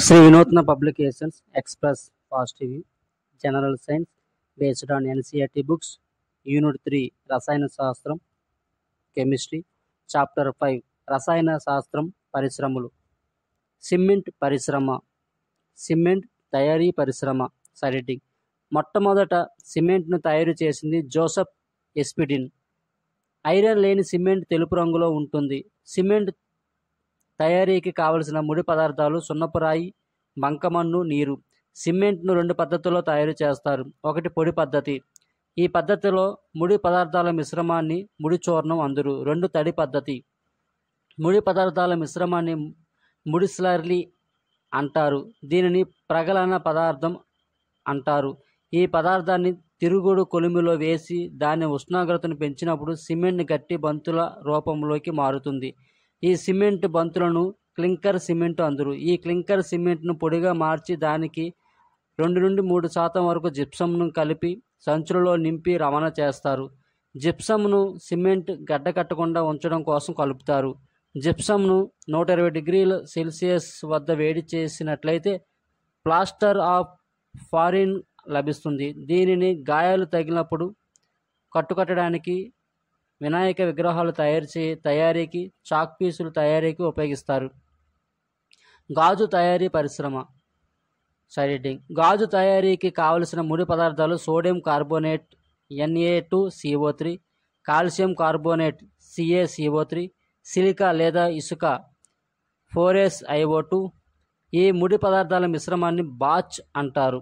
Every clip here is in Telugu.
శ్రీ వినూత్న publications express positive general science based on NCERT books unit 3 రసాయన శాస్త్రం కెమిస్ట్రీ చాప్టర్ 5 రసాయన శాస్త్రం పరిశ్రమలు సిమెంట్ పరిశ్రమ సిమెంట్ తయారీ పరిశ్రమ సైడింగ్ మొట్టమొదట సిమెంట్ను తయారు చేసింది జోసెఫ్ ఎస్పిడిన్. ఐరన్ లేని సిమెంట్ తెలుపు రంగులో ఉంటుంది. సిమెంట్ తయారీకి కావలసిన ముడి పదార్థాలు సున్నపురాయి, బంకమన్ను, నీరు. సిమెంట్ను 2 పద్ధతుల్లో తయారు చేస్తారు. ఒకటి పొడి పద్ధతి. ఈ పద్ధతిలో ముడి పదార్థాల మిశ్రమాన్ని ముడి చూర్ణం అందురు. 2 తడి పద్ధతి. ముడి పదార్థాల మిశ్రమాన్ని ముడి స్లర్రీ అంటారు. దీనిని ప్రగలన పదార్థం అంటారు. ఈ పదార్థాన్ని తిరుగుడు కొలిమిలో వేసి దాని ఉష్ణోగ్రతను పెంచినప్పుడు సిమెంట్ గట్టి బంతుల రూపంలోకి మారుతుంది. ఈ సిమెంట్ బంతులను క్లింకర్ సిమెంట్ అందురు. ఈ క్లింకర్ సిమెంట్ను పొడిగా మార్చి దానికి 2 నుండి 3% వరకు జిప్సంను కలిపి సంచులలో నింపి రవాణా చేస్తారు. జిప్సంను సిమెంట్ గడ్డకట్టకుండా ఉంచడం కోసం కలుపుతారు. జిప్సంను 120 డిగ్రీల సెల్సియస్ వద్ద వేడి చేసినట్లయితే ప్లాస్టర్ ఆఫ్ పారిస్ లభిస్తుంది. దీనిని గాయాలు తగిలినప్పుడు కట్టుకట్టడానికి, వినాయక విగ్రహాలు తయారీకి, చాక్ పీసుల తయారీకి ఉపయోగిస్తారు. గాజు తయారీ పరిశ్రమ సైడింగ్ గాజు తయారీకి కావలసిన ముడి పదార్థాలు sodium carbonate Na2CO3, calcium carbonate CaCO3, silica లేదా ఇసుక 4SiO2. ఈ ముడి పదార్థాల మిశ్రమాన్ని బాచ్ అంటారు.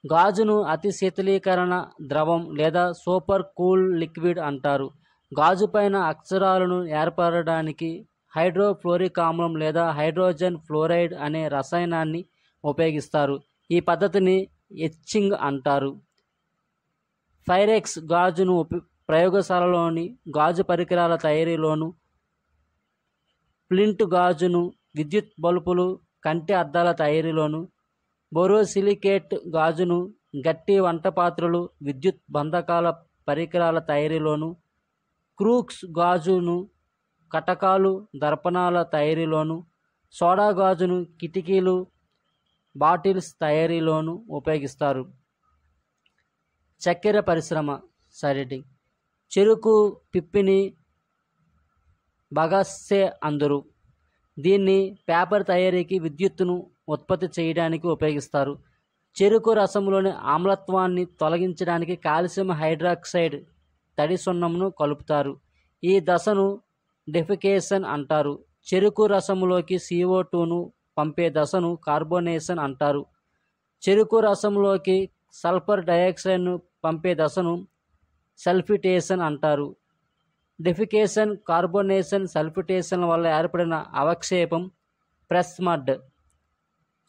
గాజును అతి శీతలీకరణ ద్రవం లేదా సూపర్ కూల్ లిక్విడ్ అంటారు. గాజు పైన అక్షరాలను ఏర్పడడానికి హైడ్రోఫ్లోరిక్ ఆమ్లం లేదా హైడ్రోజన్ ఫ్లోరైడ్ అనే రసాయనాన్ని ఉపయోగిస్తారు. ఈ పద్ధతిని ఎచ్చింగ్ అంటారు. ఫైరెక్స్ గాజును ప్రయోగశాలలోని గాజు పరికరాల తయారీలోను, ఫ్లింట్ గాజును విద్యుత్ బల్బులు, కంటి అద్దాల తయారీలోను, బోరోసిలికేట్ గాజును గట్టి వంటపాత్రలు, విద్యుత్ బంధకాల పరికరాల తయారీలోను, క్రూక్స్ గాజును కటకాలు, దర్పణాల తయారీలోను, సోడా గాజును కిటికీలు, బాటిల్స్ తయారీలోను ఉపయోగిస్తారు. చక్కెర పరిశ్రమ సైడింగ్ చెరుకు పిప్పిని బగస్సే అందురు. దీన్ని పేపర్ తయారీకి, విద్యుత్తును ఉత్పత్తి చేయడానికి ఉపయోగిస్తారు. చెరుకు రసంలోని ఆమ్లత్వాన్ని తొలగించడానికి కాల్షియం హైడ్రాక్సైడ్ తడి సున్నంను కలుపుతారు. ఈ దశను డెఫికేషన్ అంటారు. చెరుకు రసంలోకి CO2ను పంపే దశను కార్బోనేషన్ అంటారు. చెరుకు రసంలోకి సల్ఫర్ డయాక్సైడ్ను పంపే దశను సల్ఫిటేషన్ అంటారు. డెఫికేషన్, కార్బోనేషన్, సల్ఫిటేషన్ వల్ల ఏర్పడిన అవక్షేపం ప్రెస్ మడ్.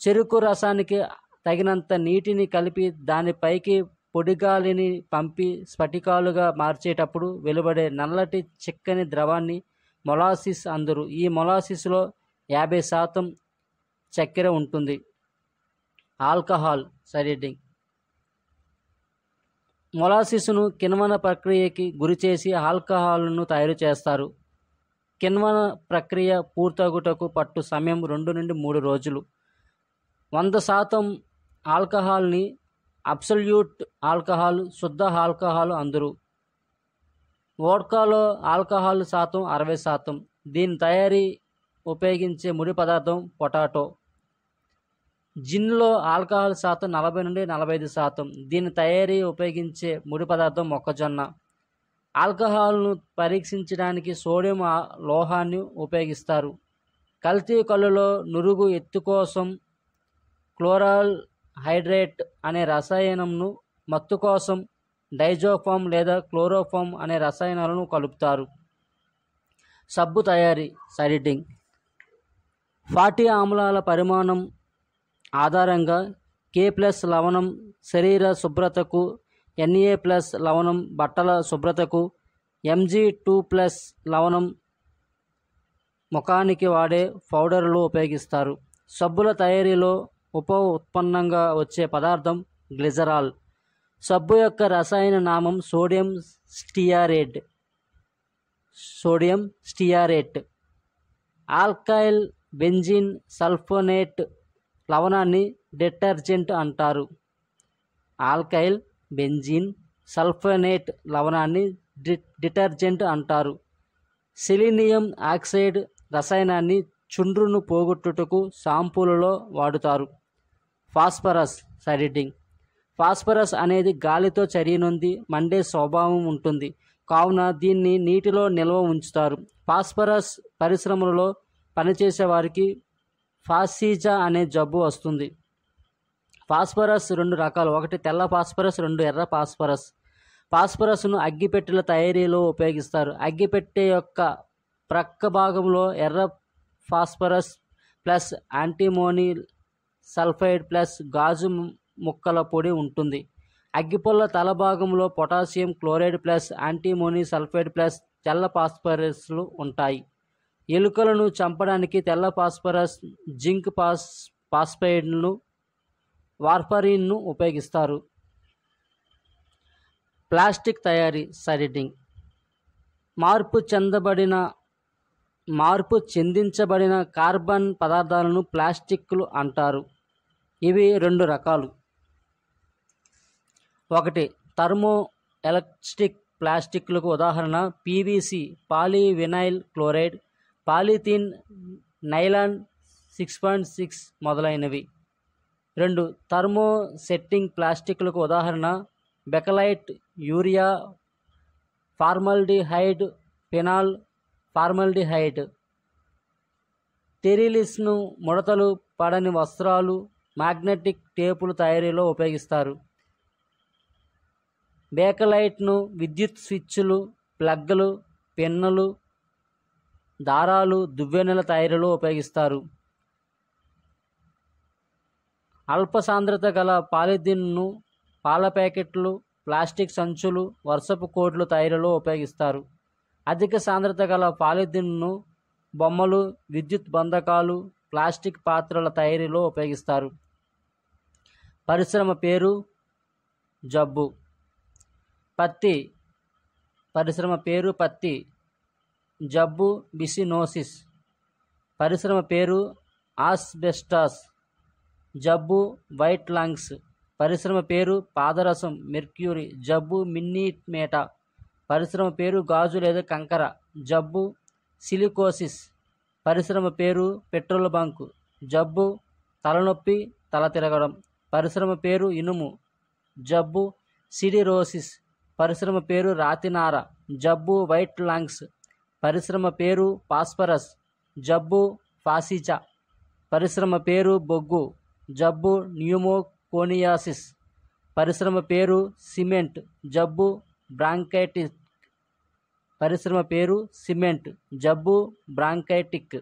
చెరుకు రసానికి తగినంత నీటిని కలిపి దానిపైకి పొడిగాలిని పంపి స్ఫటికాలుగా మార్చేటప్పుడు వెలువడే నల్లటి చిక్కని ద్రవాన్ని మొలాసిస్ అందురు. ఈ మొలాసిస్లో 50% చక్కెర ఉంటుంది. ఆల్కహాల్ సైడింగ్ మొలాసిస్ను కిణ్వన ప్రక్రియకి గురిచేసి ఆల్కహాల్ను తయారు చేస్తారు. కిణ్వన ప్రక్రియ పూర్తగుటకు పట్టు సమయం 2 నుండి 3 రోజులు. 100% ఆల్కహాల్ని అబ్సల్యూట్ ఆల్కహాల్, శుద్ధ ఆల్కహాల్ అందురు. వోడ్కాలో ఆల్కహాల్ శాతం 60%. దీని తయారీ ఉపయోగించే ముడి పదార్థం పొటాటో. జిన్లో ఆల్కహాల్ శాతం 40 నుండి 45%. దీని తయారీ ఉపయోగించే ముడి పదార్థం మొక్కజొన్న. ఆల్కహాల్ను పరీక్షించడానికి సోడియం లోహాన్ని ఉపయోగిస్తారు. కల్తీ కళ్ళులో నురుగు ఎత్తు కోసం క్లోరాల్ హైడ్రేట్ అనే రసాయనంను, మత్తు కోసం డైజోఫామ్ లేదా క్లోరోఫామ్ అనే రసాయనాలను కలుపుతారు. సబ్బు తయారీ సైడింగ్ ఫ్యాటీ ఆమ్లాల పరిమాణం ఆధారంగా K+ లవణం శరీర శుభ్రతకు, Na+ లవణం బట్టల శుభ్రతకు, Mg2+ లవణం ముఖానికి వాడే పౌడర్లు ఉపయోగిస్తారు. సబ్బుల తయారీలో ఉప ఉత్పన్నంగా వచ్చే పదార్థం గ్లిజరాల్. సబ్బు యొక్క రసాయన నామం sodium stearate. Alkyl benzene sulphonate లవణాన్ని డిటర్జెంట్ అంటారు. ఆల్కైల్ బెంజీన్ సల్ఫోనేట్ లవణాన్ని డిటర్జెంట్ అంటారు. సెలీనియం ఆక్సైడ్ రసాయనాన్ని చుండ్రును పోగొట్టుటకు షాంపూలలో వాడుతారు. Phosphorus siding. ఫాస్ఫరస్ అనేది గాలితో చర్యనొంది మండే స్వభావం ఉంటుంది, కావున దీన్ని నీటిలో నిల్వ ఉంచుతారు. ఫాస్ఫరస్ పరిశ్రమలలో పనిచేసే వారికి ఫాసిజా అనే జబ్బు వస్తుంది. ఫాస్ఫరస్ 2 రకాలు, ఒకటి తెల్ల ఫాస్ఫరస్, 2 ఎర్ర ఫాస్ఫరస్. ఫాస్ఫరస్ను అగ్గిపెట్టెల తయారీలో ఉపయోగిస్తారు. అగ్గిపెట్టె యొక్క ప్రక్క భాగంలో ఎర్ర phosphorus plus antimony sulphide plus గాజు ముక్కల పొడి ఉంటుంది. అగ్గిపుల్ల తల భాగంలో potassium chloride plus antimony sulphide plus తెల్ల ఫాస్ఫరస్లు ఉంటాయి. ఎలుకలను చంపడానికి తెల్ల ఫాస్ఫరస్, జింక్ ఫాస్ఫైడ్ను, వార్ఫరిన్ను ఉపయోగిస్తారు. ప్లాస్టిక్ తయారీ సైడింగ్. మార్పు చెందించబడిన కార్బన్ పదార్థాలను ప్లాస్టిక్లు అంటారు. ఇవి 2 రకాలు. ఒకటి థర్మో ఎలాస్టిక్ ప్లాస్టిక్లకు ఉదాహరణ PVC polyvinyl chloride, polythene, nylon 6.6 మొదలైనవి. 2 థర్మో సెట్టింగ్ ప్లాస్టిక్లకు ఉదాహరణ bakelite, urea, formaldehyde, phenol formaldehyde. టెరిలిస్ను ముడతలు పడని వస్త్రాలు, మ్యాగ్నెటిక్ టేపుల తయారీలో ఉపయోగిస్తారు. బేకలైట్ను విద్యుత్ స్విచ్లు, ప్లగ్లు, పిన్నులు, దారాలు, దువ్వెనల తయారీలో ఉపయోగిస్తారు. అల్ప సాంద్రత గల పాలిథిన్ను పాల ప్యాకెట్లు, ప్లాస్టిక్ సంచులు, వర్షపు కోట్లు తయారీలో ఉపయోగిస్తారు. అధిక సాంద్రత గల పాలిథిన్ను బొమ్మలు, విద్యుత్ బంధకాలు, ప్లాస్టిక్ పాత్రల తయారీలో ఉపయోగిస్తారు. పరిశ్రమ పేరు జబ్బు. పత్తి. పరిశ్రమ పేరు పత్తి. జబ్బు బిసినోసిస్. పరిశ్రమ పేరు ఆస్బెస్టాస్. జబ్బు వైట్ లంగ్స్. పరిశ్రమ పేరు పాదరసం మెర్క్యూరీ. జబ్బు మిన్నీమేటా. పరిశ్రమ పేరు గాజు లేదా కంకర. జబ్బు సిలికోసిస్. పరిశ్రమ పేరు పెట్రోల్ బంకు. జబ్బు తలనొప్పి, తల తిరగడం. పరిశ్రమ పేరు ఇనుము. జబ్బు సిడిరోసిస్. పరిశ్రమ పేరు రాతినార. జబ్బు వైట్ లంగ్స్. పరిశ్రమ పేరు ఫాస్ఫరస్. జబ్బు ఫాసిజా. పరిశ్రమ పేరు బొగ్గు. జబ్బు న్యూమోకోనియాసిస్. పరిశ్రమ పేరు సిమెంట్. జబ్బు బ్రాంకైటిస్. పరిశ్రమ పేరు సిమెంట్. జబ్బు బ్రాంకైటిక్.